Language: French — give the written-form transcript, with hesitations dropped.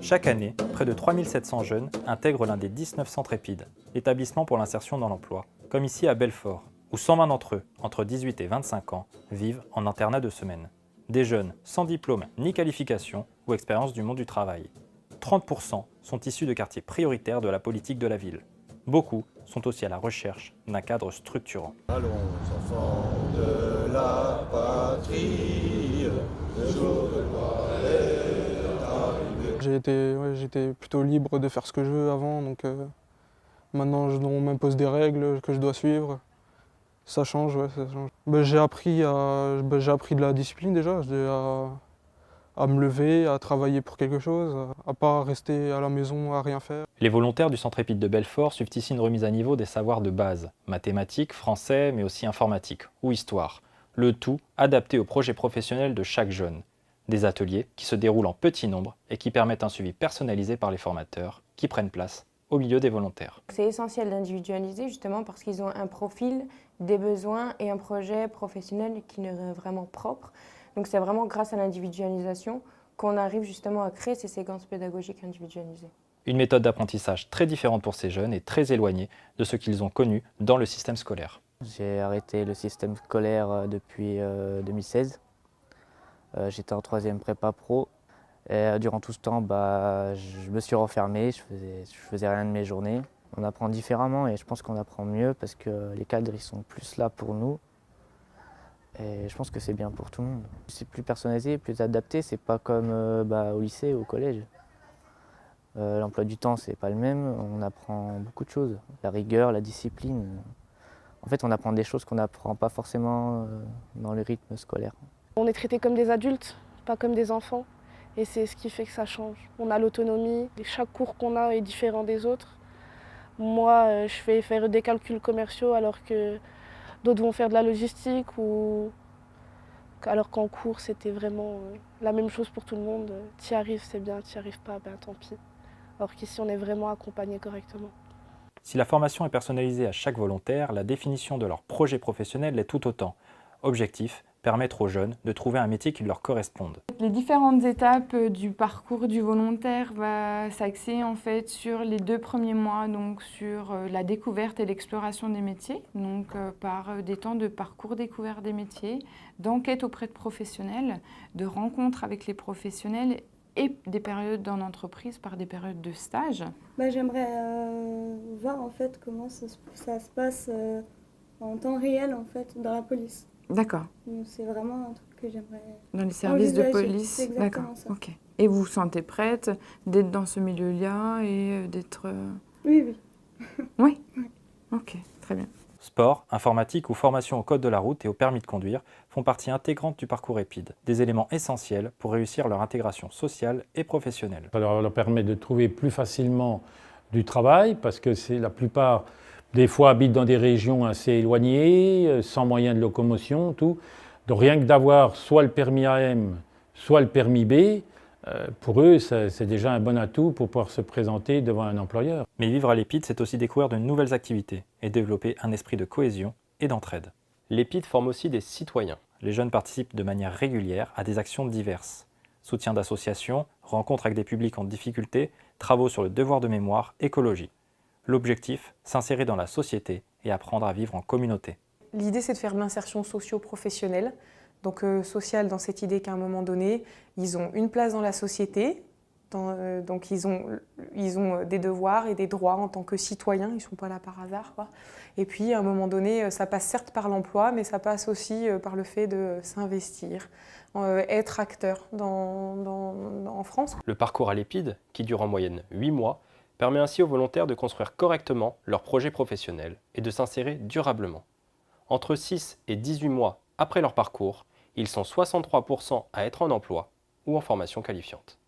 Chaque année, près de 3700 jeunes intègrent l'un des 19 centres EPID, l'établissement pour l'insertion dans l'emploi, comme ici à Belfort, où 120 d'entre eux, entre 18 et 25 ans, vivent en internat de semaine. Des jeunes sans diplôme ni qualification ou expérience du monde du travail. 30% sont issus de quartiers prioritaires de la politique de la ville. Beaucoup sont aussi à la recherche d'un cadre structurant. Allons, enfants de la patrie, le jour de gloire est arrivé. J'étais plutôt libre de faire ce que je veux avant, donc maintenant on m'impose des règles que je dois suivre. Ça change, ouais, ça change. J'ai appris de la discipline déjà, à me lever, à travailler pour quelque chose, à pas rester à la maison à rien faire. Les volontaires du centre EPID de Belfort suivent ici une remise à niveau des savoirs de base, mathématiques, français, mais aussi informatique ou histoire. Le tout adapté au projet professionnel de chaque jeune. Des ateliers qui se déroulent en petit nombre et qui permettent un suivi personnalisé par les formateurs qui prennent place au milieu des volontaires. C'est essentiel d'individualiser justement parce qu'ils ont un profil, des besoins et un projet professionnel qui leur est vraiment propre. Donc c'est vraiment grâce à l'individualisation qu'on arrive justement à créer ces séquences pédagogiques individualisées. Une méthode d'apprentissage très différente pour ces jeunes et très éloignée de ce qu'ils ont connu dans le système scolaire. J'ai arrêté le système scolaire depuis 2016. J'étais en 3e prépa pro. Et durant tout ce temps, je me suis renfermé, je faisais rien de mes journées. On apprend différemment et je pense qu'on apprend mieux parce que les cadres ils sont plus là pour nous. Et je pense que c'est bien pour tout le monde. C'est plus personnalisé, plus adapté, c'est pas comme au lycée ou au collège. L'emploi du temps, c'est pas le même, on apprend beaucoup de choses. La rigueur, la discipline. En fait, on apprend des choses qu'on n'apprend pas forcément dans le rythme scolaire. On est traités comme des adultes, pas comme des enfants. Et c'est ce qui fait que ça change. On a l'autonomie, chaque cours qu'on a est différent des autres. Moi, je vais faire des calculs commerciaux alors que d'autres vont faire de la logistique, alors qu'en cours, c'était vraiment la même chose pour tout le monde. T'y arrives, c'est bien, t'y arrives pas, ben tant pis. Alors qu'ici, on est vraiment accompagné correctement. Si la formation est personnalisée à chaque volontaire, la définition de leur projet professionnel l'est tout autant. Objectif, permettre aux jeunes de trouver un métier qui leur corresponde. Les différentes étapes du parcours du volontaire va s'axer en fait sur les 2 premiers mois, donc sur la découverte et l'exploration des métiers, donc par des temps de parcours découverte des métiers, d'enquête auprès de professionnels, de rencontres avec les professionnels et des périodes en entreprise par des périodes de stage. J'aimerais voir en fait comment ça se passe en temps réel en fait dans la police. D'accord. C'est vraiment un truc que j'aimerais. Dans les services de police. D'accord. Ok. Et vous vous sentez prête d'être dans ce milieu-là et d'être. Oui. Oui. Ok, très bien. Sport, informatique ou formation au code de la route et au permis de conduire font partie intégrante du parcours EPID, des éléments essentiels pour réussir leur intégration sociale et professionnelle. Ça leur permet de trouver plus facilement du travail parce que la plupart des fois habitent dans des régions assez éloignées, sans moyens de locomotion, tout. Donc rien que d'avoir soit le permis AM, soit le permis B, pour eux, c'est déjà un bon atout pour pouvoir se présenter devant un employeur. Mais vivre à l'EPID, c'est aussi découvrir de nouvelles activités et développer un esprit de cohésion et d'entraide. L'EPID forme aussi des citoyens. Les jeunes participent de manière régulière à des actions diverses. Soutien d'associations, rencontres avec des publics en difficulté, travaux sur le devoir de mémoire, écologie. L'objectif, s'insérer dans la société et apprendre à vivre en communauté. L'idée, c'est de faire de l'insertion socio-professionnelle. Donc sociale dans cette idée qu'à un moment donné, ils ont une place dans la société, donc ils ont des devoirs et des droits en tant que citoyens, ils ne sont pas là par hasard, quoi. Et puis à un moment donné, ça passe certes par l'emploi, mais ça passe aussi par le fait de s'investir, être acteur en France. Le parcours à l'EPID, qui dure en moyenne 8 mois, permet ainsi aux volontaires de construire correctement leur projet professionnel et de s'insérer durablement. Entre 6 et 18 mois après leur parcours, ils sont 63% à être en emploi ou en formation qualifiante.